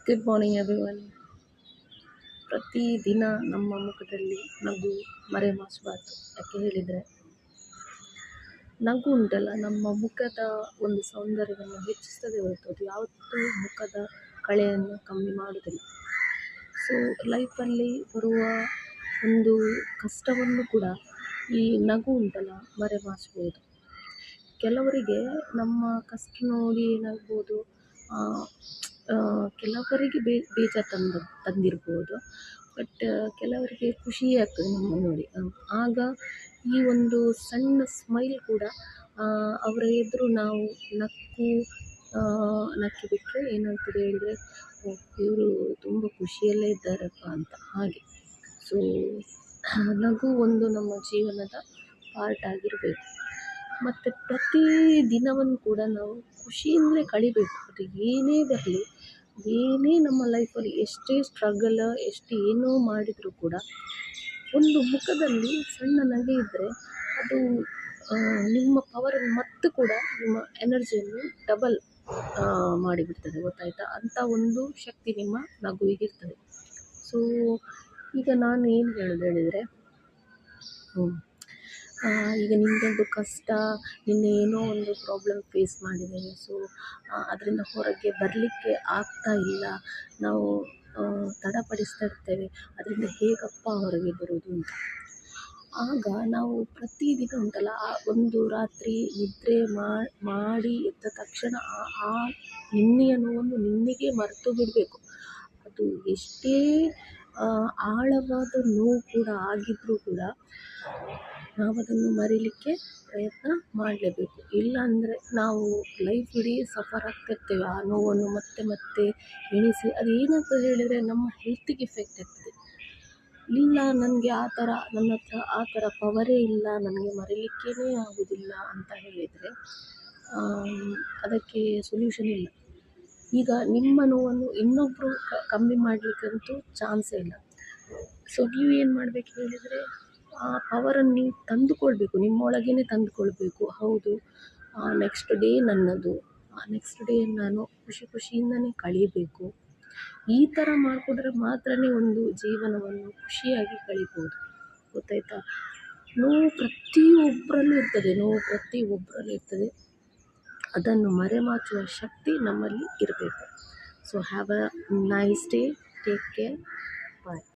Good morning everyone. ಪ್ರತಿದಿನ ನಮ್ಮ ಮುಖದಲ್ಲಿ ನಗು ಮರೆಮಾಚಬಾರ್ದು. ಯಾಕೆ ಹೇಳಿದರೆ, ನಗು ಉಂಟಲ್ಲ, ನಮ್ಮ ಮುಖದ ಒಂದು ಸೌಂದರ್ಯವನ್ನು ಹೆಚ್ಚಿಸ್ತದೆ ಹೊರತು ಅದು ಯಾವತ್ತೂ ಮುಖದ ಕಳೆಯನ್ನು ಕಮ್ಮಿ ಮಾಡುವುದಿಲ್ಲ. ಸೊ ಲೈಫಲ್ಲಿ ಬರುವ ಒಂದು ಕಷ್ಟವನ್ನು ಕೂಡ ಈ ನಗು ಉಂಟಲ್ಲ ಮರೆಮಾಚಬಹುದು. ಕೆಲವರಿಗೆ ನಮ್ಮ ಕಷ್ಟ ನೋಡಿ ಏನಾಗ್ಬೋದು, ಕೆಲವರಿಗೆ ಬೇಜಾರು ತಂದಿರ್ಬೋದು. ಬಟ್ ಕೆಲವರಿಗೆ ಖುಷಿ ಆಗ್ತದೆ ನಮ್ಮ ನೋಡಿ. ಆಗ ಈ ಒಂದು ಸಣ್ಣ ಸ್ಮೈಲ್ ಕೂಡ ಅವರ ಎದುರು ನಾವು ನಕ್ಕಿ ಬಿಟ್ಟರೆ ಏನಾಗ್ತದೆ ಹೇಳಿದರೆ, ಇವರು ತುಂಬ ಖುಷಿಯಲ್ಲೇ ಇದ್ದಾರಪ್ಪ ಅಂತ ಹಾಗೆ. ಸೊ ನಗು ಒಂದು ನಮ್ಮ ಜೀವನದ ಪಾರ್ಟ್ ಆಗಿರಬೇಕು. ಮತ್ತು ಪ್ರತಿ ದಿನವನ್ನು ಕೂಡ ನಾವು ಖುಷಿಯಿಂದಲೇ ಕಳಿಬೇಕು. ಅದು ಏನೇ ಬರಲಿ, ಏನೇ ನಮ್ಮ ಲೈಫಲ್ಲಿ ಎಷ್ಟೇ ಸ್ಟ್ರಗಲ್, ಏನೋ ಮಾಡಿದರೂ ಕೂಡ ಒಂದು ಮುಖದಲ್ಲಿ ಸಣ್ಣ ನಗೆ ಇದ್ದರೆ ಅದು ನಿಮ್ಮ ಪವರನ್ನು ಮತ್ತು ಕೂಡ ನಿಮ್ಮ ಎನರ್ಜಿಯನ್ನು ಡಬಲ್ ಮಾಡಿಬಿಡ್ತದೆ, ಗೊತ್ತಾಯಿತಾ? ಅಂಥ ಒಂದು ಶಕ್ತಿ ನಿಮ್ಮ ನಗುವಿಗಿರ್ತದೆ. ಸೊ ಈಗ ನಾನು ಏನು ಹೇಳಿದರೆ, ಈಗ ನಿಮಗೊಂದು ಕಷ್ಟ, ನಿನ್ನೆ ಏನೋ ಒಂದು ಪ್ರಾಬ್ಲಮ್ ಫೇಸ್ ಮಾಡಿದ್ದೇನೆ, ಸೊ ಅದರಿಂದ ಹೊರಗೆ ಬರಲಿಕ್ಕೆ ಆಗ್ತಾ ಇಲ್ಲ, ನಾವು ತಡಪಡಿಸ್ತಾ ಇರ್ತೇವೆ, ಅದರಿಂದ ಹೇಗಪ್ಪ ಹೊರಗೆ ಬರೋದು ಅಂತ. ಆಗ ನಾವು ಪ್ರತಿದಿನ ಉಂಟಲ್ಲ, ಆ ಒಂದು ರಾತ್ರಿ ನಿದ್ರೆ ಮಾಡಿ ಎದ್ದ ತಕ್ಷಣ ಆ ನಿನ್ನೆಯ ನೋವನ್ನು ನಿನ್ನೆಗೆ ಮರೆತು ಬಿಡಬೇಕು. ಅದು ಎಷ್ಟೇ ಆಳವಾದ ನೋವು ಕೂಡ ಆಗಿದ್ರೂ ಕೂಡ ನಾವು ಅದನ್ನು ಮರೀಲಿಕ್ಕೆ ಪ್ರಯತ್ನ ಮಾಡಲೇಬೇಕು. ಇಲ್ಲಾಂದರೆ ನಾವು ಲೈಫ್ ಇಡೀ ಸಫರ್ ಆಗ್ತಿರ್ತೇವೆ. ಆ ನೋವನ್ನು ಮತ್ತೆ ಮತ್ತೆ ಎಣಿಸಿ ಅದು ಏನಾಗ್ತದೆ ಹೇಳಿದರೆ, ನಮ್ಮ ಹೆಲ್ತಿಗೆ ಎಫೆಕ್ಟ್ ಆಗ್ತದೆ. ಇಲ್ಲ, ನನಗೆ ನನ್ನ ಹತ್ರ ಆ ಥರ ಪವರೇ ಇಲ್ಲ, ನನಗೆ ಮರೀಲಿಕ್ಕೇ ಆಗೋದಿಲ್ಲ ಅಂತ ಹೇಳಿದರೆ ಅದಕ್ಕೆ ಸೊಲ್ಯೂಷನ್ ಇಲ್ಲ. ಈಗ ನಿಮ್ಮ ನೋವನ್ನು ಇನ್ನೊಬ್ಬರು ಕಮ್ಮಿ ಮಾಡಲಿಕ್ಕಂತೂ ಚಾನ್ಸೇ ಇಲ್ಲ. ಸೊ ನೀವೇನು ಮಾಡಬೇಕು ಹೇಳಿದರೆ, ಆ ಪವರನ್ನು ನೀವು ತಂದುಕೊಳ್ಬೇಕು, ನಿಮ್ಮೊಳಗೇ ತಂದುಕೊಳ್ಬೇಕು. ಹೌದು, ನೆಕ್ಸ್ಟ್ ಡೇ ನನ್ನದು, ನೆಕ್ಸ್ಟ್ ಡೇ ನಾನು ಖುಷಿಯಿಂದನೇ ಕಳೀಬೇಕು. ಈ ಥರ ಮಾಡಿಕೊಂಡ್ರೆ ಮಾತ್ರ ಒಂದು ಜೀವನವನ್ನು ಖುಷಿಯಾಗಿ ಕಳೀಬೋದು, ಗೊತ್ತಾಯ್ತಾ? ನೋವು ಪ್ರತಿಯೊಬ್ಬರಲ್ಲೂ ಇರ್ತದೆ. ಅದನ್ನು ಮರೆಮಾಚುವ ಶಕ್ತಿ ನಮ್ಮಲ್ಲಿ ಇರಬೇಕು. So have a nice day, take care, bye.